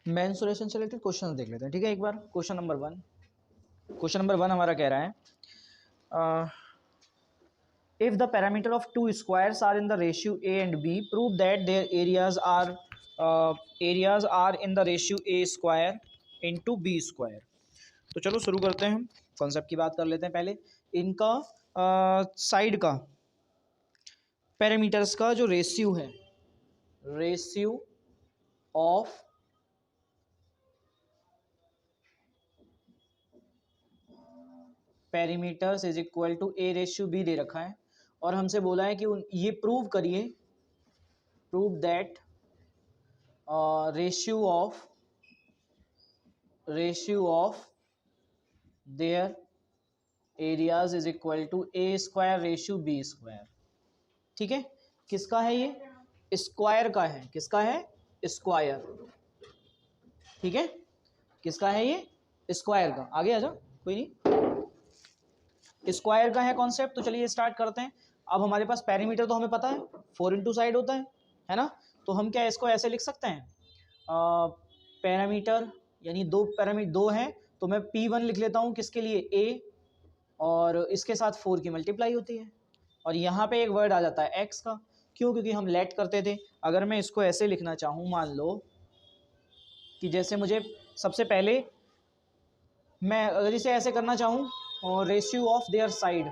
Mensuration से related question देख लेते हैं, ठीक है। एक बार क्वेश्चन नंबर वन हमारा कह रहा है if the parameter of two squares are in the ratio a and b, prove that their areas are in the ratio a square into b square। तो चलो शुरू करते हैं, कॉन्सेप्ट की बात कर लेते हैं पहले। इनका साइड का पैरामीटर्स का जो रेशियो है, ratio of parameters is equal to A ratio B दे रखा है, और हमसे बोला है कि ये प्रूव करिए, prove that ratio of their areas is equal to a square ratio b square. ठीक है, किसका है ये? स्क्वायर का है। किसका है? स्क्वायर। ठीक है, किसका है ये? स्क्वायर का। आगे आ जाओ, कोई नहीं, स्क्वायर का है कॉन्सेप्ट। तो चलिए स्टार्ट करते हैं। अब हमारे पास पैरामीटर तो हमें पता है 4 इंटू साइड होता है ना। तो हम क्या इसको ऐसे लिख सकते हैं, पैरामीटर यानी दो हैं, तो मैं P1 लिख लेता हूँ, किसके लिए? A, और इसके साथ 4 की मल्टीप्लाई होती है, और यहाँ पे एक वर्ड आ जाता है x का। क्यों? क्योंकि हम लेट करते थे। अगर मैं इसको ऐसे लिखना चाहूँ, मान लो कि जैसे मुझे सबसे पहले मैं अगर इसे ऐसे करना चाहूँ, और ratio of their side,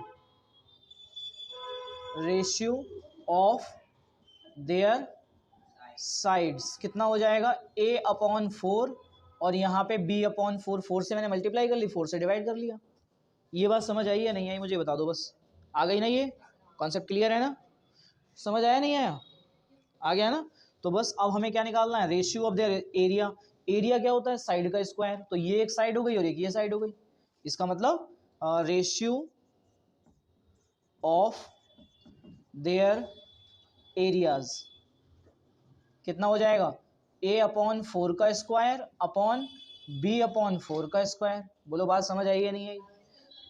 ratio of there sides कितना हो जाएगा? a अपॉन 4, और यहाँ पे b अपॉन 4। 4 से मैंने मल्टीप्लाई कर ली, 4 से डिवाइड कर लिया। ये बात समझ आई या नहीं आई मुझे बता दो बस। आ गई ना? ये कॉन्सेप्ट क्लियर है ना? समझ आया नहीं आया? आ गया ना? तो बस अब हमें क्या निकालना है? Ratio of their area. Area क्या होता है? साइड का स्क्वायर। तो ये एक साइड हो गई और एक ये साइड हो गई। इसका मतलब रेशियो ऑफ देयर एरियाज कितना हो जाएगा? a अपॉन 4 का स्क्वायर अपॉन b अपॉन 4 का स्क्वायर। बोलो बात समझ आई या नहीं आई?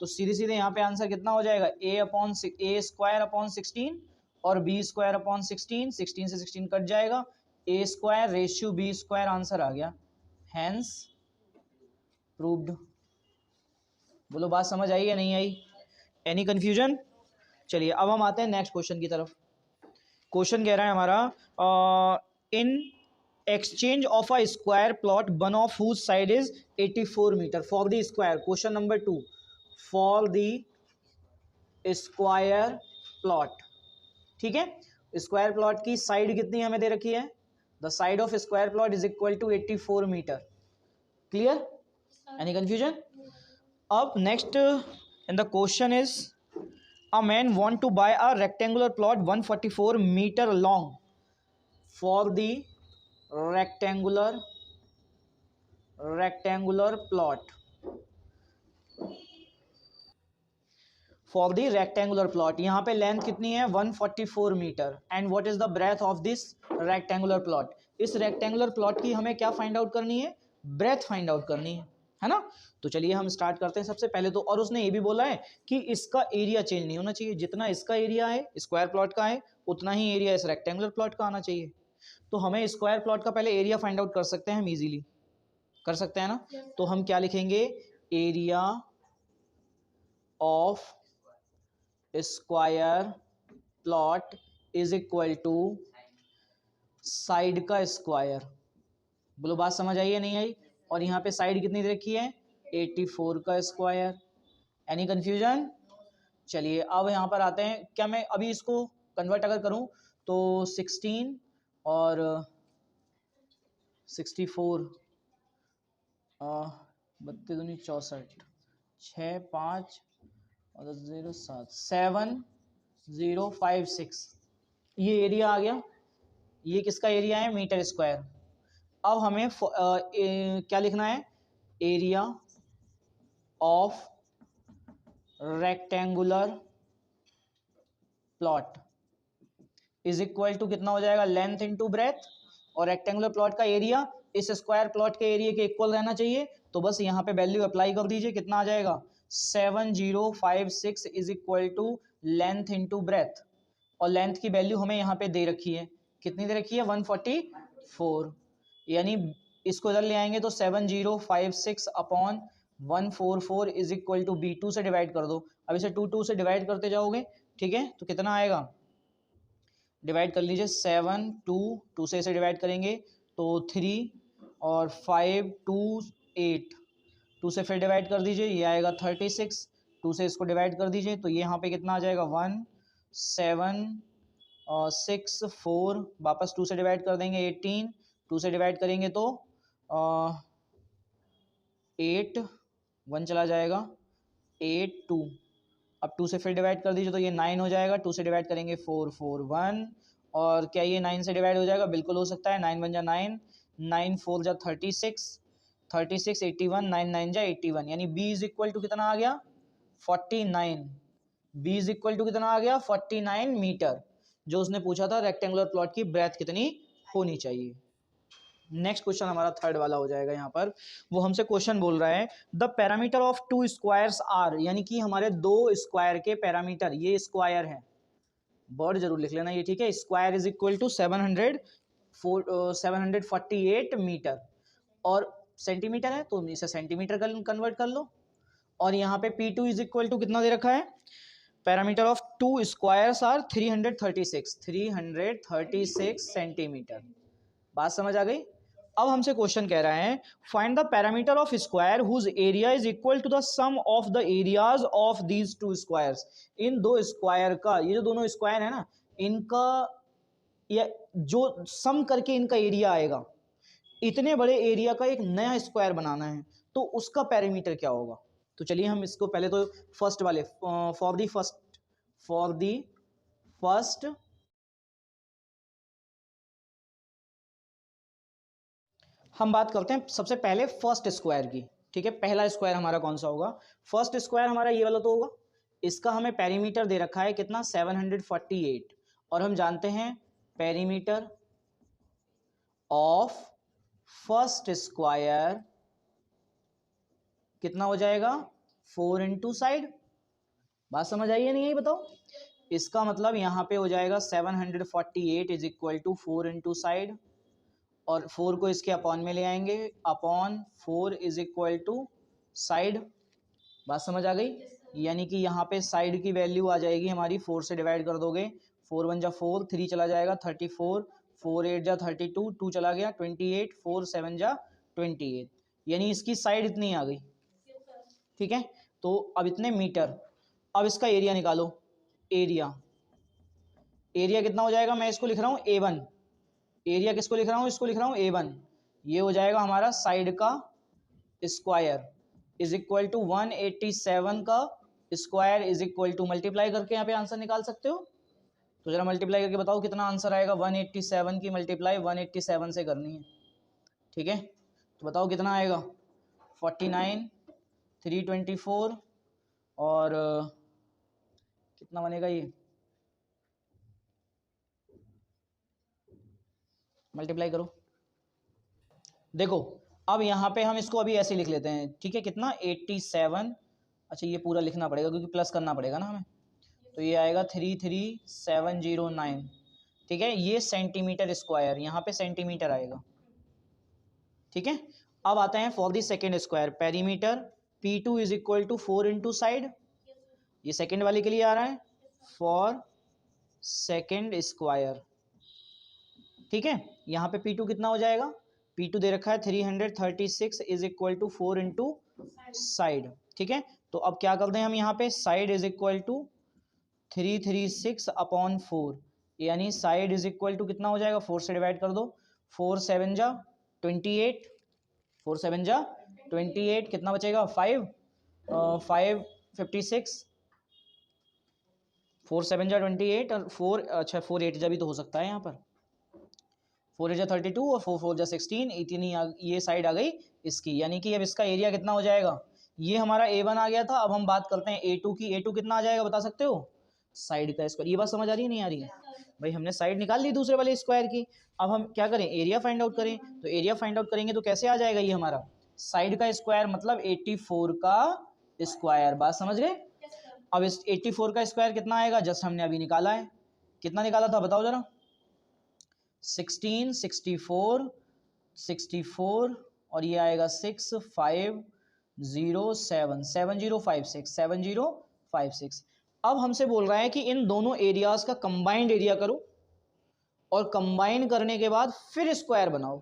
तो सीधे सीधे यहाँ पे आंसर कितना हो जाएगा? a स्क्वायर अपॉन 16 और b स्क्वायर अपॉन 16। 16 से 16 कट जाएगा, a square ratio b square answer आ गया। Hence proved. बोलो बात समझ आई या नहीं आई? Any confusion? चलिए अब हम आते हैं नेक्स्ट क्वेश्चन की तरफ। क्वेश्चन कह रहा है हमारा इन exchange of a square plot, one of whose side is 84 meter for the square। question number 2, for the square plot। ठीक है, स्क्वायर प्लॉट की साइड कितनी हमें दे रखी है? The side of square plot is equal to 84 meter. Clear? Any confusion? अब next in the question is a man want to buy a rectangular plot 144 meter long for the rectangular plot, for the rectangular plot। यहाँ पे length कितनी है? 144 metre. And what is the breadth of this rectangular plot? इस rectangular plot की हमें क्या find out करनी है? ब्रेथ फाइंड आउट करनी है ना। तो चलिए हम स्टार्ट करते हैं सबसे पहले तो। और उसने ये भी बोला है कि इसका एरिया चेंज नहीं होना चाहिए। जितना इसका एरिया है स्क्वायर प्लॉट का है, उतना ही एरिया इस रेक्टेंगुलर प्लॉट का आना चाहिए। तो हमें स्क्वायर प्लॉट का पहले एरिया फाइंड आउट कर सकते हैं हम, इजीली कर सकते हैं ना। तो हम क्या लिखेंगे? Area of square plot is equal to side का स्क्वायर। बोलो बात समझ आई या नहीं आई? और यहाँ पे साइड कितनी दे रखी है? 84 का स्क्वायर। Any confusion? चलिए अब यहाँ पर आते हैं। क्या मैं अभी इसको कन्वर्ट अगर करूँ तो 16 और 64 32 दूनी 64, 6 5 और 0 7 7056 ये एरिया आ गया। ये किसका एरिया है? Metre square. अब हमें क्या लिखना है? Area of rectangular plot is equal to कितना हो जाएगा? Length into breadth. और रेक्टेंगुलर प्लॉट का एरिया इस स्क्वायर प्लॉट के एरिया के इक्वल रहना चाहिए। तो बस यहाँ पे वैल्यू अप्लाई कर दीजिए। कितना आ जाएगा? 7056 is equal to length into breadth. और लेंथ की वैल्यू हमें यहाँ पे दे रखी है। कितनी दे रखी है? 144। यानी इसको इधर ले आएंगे तो 7056 upon 144 is equal to b, 2 से डिवाइड कर दो। अब इसे 2 से डिवाइड करते जाओगे, ठीक है, तो कितना आएगा, डिवाइड कर लीजिए, 7 2 से इसे डिवाइड करेंगे तो 3 और 5 2 8, 2 से फिर डिवाइड कर दीजिए, ये आएगा 36, 2 से इसको डिवाइड कर दीजिए तो ये यहाँ पे कितना आ जाएगा 1 7 और 6 4, वापस 2 से डिवाइड कर देंगे 18, 2 से डिवाइड करेंगे तो 8 1 चला जाएगा 8 2, अब 2 से फिर डिवाइड कर दीजिए तो ये 9 हो जाएगा, 2 से डिवाइड करेंगे 4 4 1, और क्या ये 9 से डिवाइड हो जाएगा, बिल्कुल हो सकता है, 9 1 जा 9, 9 4 जा 36, 36 81, 9 9 जा 81, यानी b इज इक्वल टू कितना आ गया 49, b इज इक्वल टू कितना आ गया 49 मीटर, जो उसने पूछा था रेक्टेंगुलर प्लॉट की ब्रेथ कितनी होनी चाहिए। नेक्स्ट क्वेश्चन हमारा थर्ड वाला हो जाएगा, यहाँ पर वो हमसे क्वेश्चन बोल रहा है the parameter of two squares are, यानी कि हमारे दो स्क्वायर के पैरामीटर, ये स्क्वायर है, वर्ड जरूर लिख लेना ये, ठीक है, square is equal to 748 metre, और सेंटीमीटर है तो इसे सेंटीमीटर कन्वर्ट कर लो, और यहाँ पे P2 इज इक्वल टू कितना दे रखा है, parameter of two squares are 336 centimetre. बात समझ आ गई। अब हमसे क्वेश्चन कह रहा है find the parameter of square whose area is equal to the sum of the areas of these two squares, इन दो स्क्वायर का, ये जो दोनों स्क्वायर है ना, इनका या जो सम करके इनका एरिया आएगा, इतने बड़े एरिया का एक नया स्क्वायर बनाना है तो उसका पैरामीटर क्या होगा। तो चलिए हम इसको पहले तो फर्स्ट वाले फॉर दी फर्स्ट हम बात करते हैं सबसे पहले फर्स्ट स्क्वायर की, ठीक है, पहला स्क्वायर हमारा कौन सा होगा, फर्स्ट स्क्वायर हमारा ये वाला तो होगा, इसका हमें पेरीमीटर दे रखा है कितना 748, और हम जानते हैं पेरीमीटर ऑफ फर्स्ट स्क्वायर कितना हो जाएगा 4 इंटू साइड। बात समझ आई है नहीं, यही बताओ, इसका मतलब यहाँ पे हो जाएगा 748 is equal to 4 into side, और 4 को इसके अपॉन में ले आएंगे, upon 4 is equal to side. बात समझ आ गई, यानी कि यहाँ पे साइड की वैल्यू आ जाएगी हमारी, 4 से डिवाइड कर दोगे, 4 1 जा 4, 3 चला जाएगा 34, 4 8 जा 32, 2 चला गया 28, 4 7 जा 28, यानी इसकी साइड इतनी आ गई, ठीक है। तो अब इतने मीटर, अब इसका एरिया निकालो, एरिया कितना हो जाएगा, मैं इसको लिख रहा हूँ A1, एरिया किसको लिख रहा हूँ, इसको लिख रहा हूँ A1, ये हो जाएगा हमारा साइड का स्क्वायर इज इक्वल टू 187 का square is equal to, multiply करके यहाँ पे आंसर निकाल सकते हो, तो जरा मल्टीप्लाई करके बताओ कितना आंसर आएगा, 187 की मल्टीप्लाई 187 से करनी है, ठीक है, तो बताओ कितना आएगा 49 324 और कितना बनेगा ये, मल्टीप्लाई करो। देखो अब यहाँ पे हम इसको अभी ऐसे लिख लेते हैं, ठीक है, कितना 87, अच्छा ये पूरा लिखना पड़ेगा क्योंकि प्लस करना पड़ेगा ना हमें, तो ये आएगा 33709, ठीक है, ये सेंटीमीटर स्क्वायर, यहाँ पे सेंटीमीटर आएगा, ठीक है। अब आते हैं for the second square, perimeter P2 is equal to 4 into side, ये सेकेंड वाले के लिए आ रहा है, फॉर सेकेंड स्क्वायर, ठीक है, यहाँ पे P2 कितना हो जाएगा, P2 दे रखा है 336 is equal to 4 into side, ठीक है, तो अब क्या करते हैं हम यहाँ पे, side is equal to 336 upon 4, यानी साइड इज इक्वल टू कितना हो जाएगा, 4 से डिवाइड कर दो, 4 7 जा 28, 4 7 जा 28, कितना बचेगा 5 56, 4 7 जा 28 और 4 अच्छा 4 8 जा भी तो हो सकता है यहाँ पर, 4 8 जा 32 और 4 4 जा 16, इतनी ये साइड आ गई इसकी, यानी कि अब इसका एरिया कितना हो जाएगा, ये हमारा A1 आ गया था। अब हम बात करते हैं A2 की, A2 कितना आ जाएगा बता सकते हो, साइड का स्क्वायर, ये बात समझ आ रही है नहीं आ रही है भाई, हमने साइड निकाल ली दूसरे वाले स्क्वायर की, अब हम क्या करें, एरिया फाइंड आउट करें, तो एरिया फाइंड आउट करेंगे तो कैसे आ जाएगा ये हमारा, साइड का स्क्वायर मतलब 84 का स्क्वायर, बात समझ गए। अब इस 84 का स्क्वायर कितना आएगा, जस्ट हमने अभी निकाला है, कितना निकाला था बताओ जरा, 16 64 64 और ये आएगा 6507 7056 अब हमसे बोल रहा है कि इन दोनों एरियाज का कंबाइंड एरिया करो और कंबाइन करने के बाद फिर स्क्वायर बनाओ।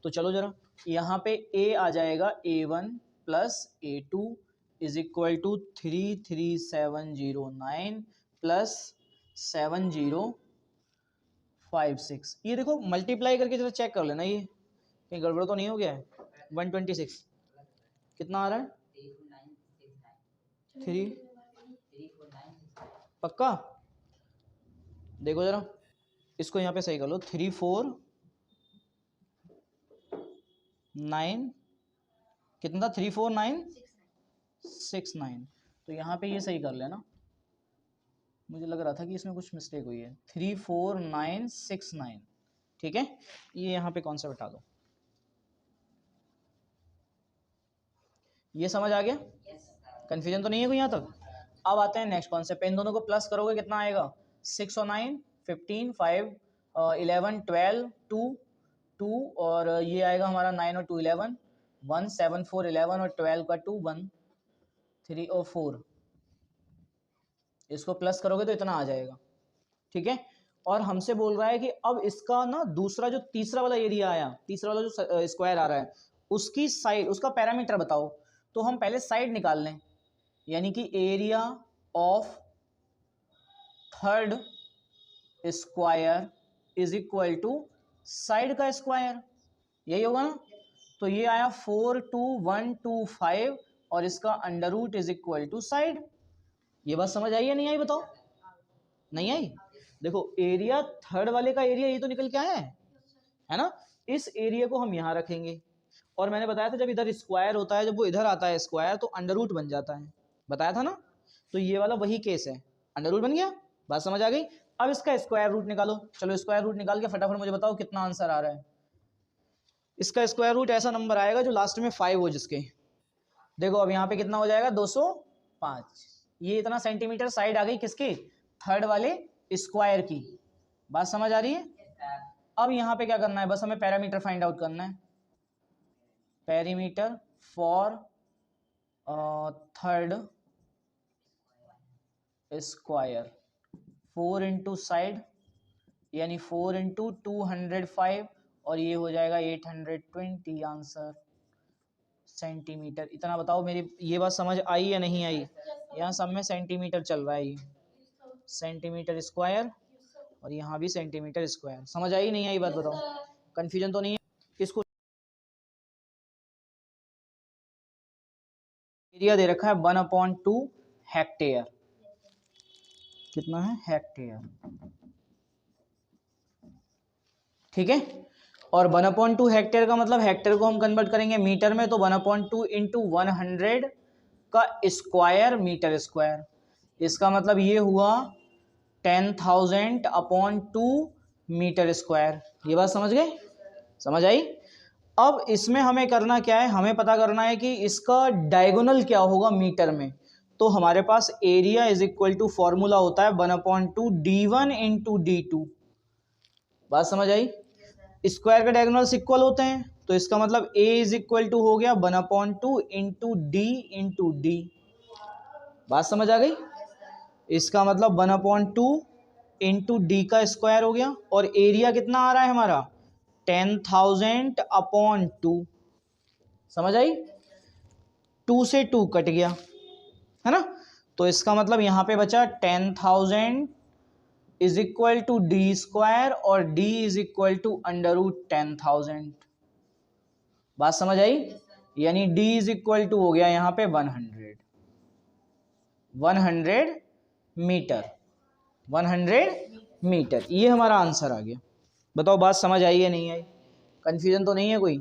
तो चलो जरा, यहाँ पे a आ जाएगा a1 plus a2 is equal to 33709 plus 7056। ये देखो मल्टीप्लाई करके जरा चेक कर लेना, ये कहीं गड़बड़ तो नहीं हो गया है। 126 कितना आ रहा है? 3 पक्का? देखो जरा, इसको यहाँ पे सही कर लो। 349 कितना था? 34969। तो यहाँ पे ये सही कर लेना, मुझे लग रहा था कि इसमें कुछ मिस्टेक हुई है। 34969 ठीक है। ये यहाँ पे कौन सा बैठा दो, ये समझ आ गया? कंफ्यूजन तो नहीं है कोई यहाँ तक? अब आते हैं नेक्स्ट कॉन्सेप्ट। इन दोनों को प्लस करोगे कितना आएगा? 6 और 9 15 5 11 12 2 और ये आएगा हमारा 9 और 2 11 1 7 4 11 और 12 का 2 1 3 और 4। इसको प्लस करोगे तो इतना आ जाएगा, ठीक है। और हमसे बोल रहा है कि अब इसका ना दूसरा जो तीसरा वाला एरिया आया, तीसरा वाला जो स्क्वायर आ रहा है, उसकी साइड, उसका पैरामीटर बताओ। तो हम पहले साइड निकाल लें, यानी कि area of third square is equal to side का स्क्वायर, यही होगा ना। तो ये आया 42125 और इसका under root is equal to side. ये बात समझ आई या नहीं आई? बताओ, नहीं आई? देखो एरिया थर्ड वाले का एरिया ये तो निकल के आया है ना। इस एरिया को हम यहाँ रखेंगे और मैंने बताया था जब इधर स्क्वायर होता है, जब वो इधर आता है स्क्वायर तो अंडर रूट बन जाता है, बताया था ना। तो ये वाला वही केस है, अंडर रूट बन गया। बात समझ आ गई? अब इसका स्क्वायर रूट निकालो। चलो स्क्वायर रूट निकाल के फटाफट मुझे बताओ कितना आंसर आ रहा है। इसका स्क्वायर रूट ऐसा नंबर आएगा जो लास्ट में 5 हो जिसके। देखो अब यहाँ पे कितना हो जाएगा? 205। ये इतना सेंटीमीटर साइड आ गई किसकी? थर्ड वाले स्क्वायर की। बात समझ आ रही है? अब यहाँ पे क्या करना है? बस हमें पैरामीटर फाइंड आउट करना है। Perimeter for third square 4 into side यानी 4 इंटू 205 और ये हो जाएगा 820 आंसर सेंटीमीटर। इतना बताओ मेरी ये बात समझ आई या नहीं आई? यहाँ सब में सेंटीमीटर चल रहा है, ये सेंटीमीटर स्क्वायर और यहाँ भी सेंटीमीटर स्क्वायर। समझ आई नहीं आई बात? बताओ, कंफ्यूजन तो नहीं है? इसको एरिया दे रखा है 1/2 हेक्टेयर। कितना है? हेक्टेयर, ठीक है। और 1/2 हेक्टेयर का मतलब हेक्टेयर को हम कन्वर्ट करेंगे मीटर में, तो 1/2 इंटू 100 का स्क्वायर मीटर स्क्वायर। इसका मतलब ये हुआ 10,000/2 मीटर स्क्वायर। ये बात समझ गए? समझ आई? अब इसमें हमें करना क्या है? हमें पता करना है कि इसका डायगोनल क्या होगा मीटर में। तो हमारे पास area is equal to formula होता है 1/2 d1 इंटू d2। बात समझ आई? स्क्वायर के डायगोनल्स इक्वल होते हैं, तो इसका मतलब a इज इक्वल टू हो गया 1/2 इंटू डी इंटू डी। बात समझ आ गई? इसका मतलब 1/2 इंटू डी का स्क्वायर हो गया और एरिया कितना आ रहा है हमारा? 10,000/2। समझ आई? 2 से 2 कट गया है ना। तो इसका मतलब यहाँ पे बचा 10,000 is equal to D square और D is equal to under root 10,000। बात समझ आई? यानी डी इज इक्वल टू हो गया यहाँ पे 100 मीटर। 100 मीटर, ये हमारा आंसर आ गया। बताओ बात समझ आई या नहीं आई? कंफ्यूजन तो नहीं है कोई?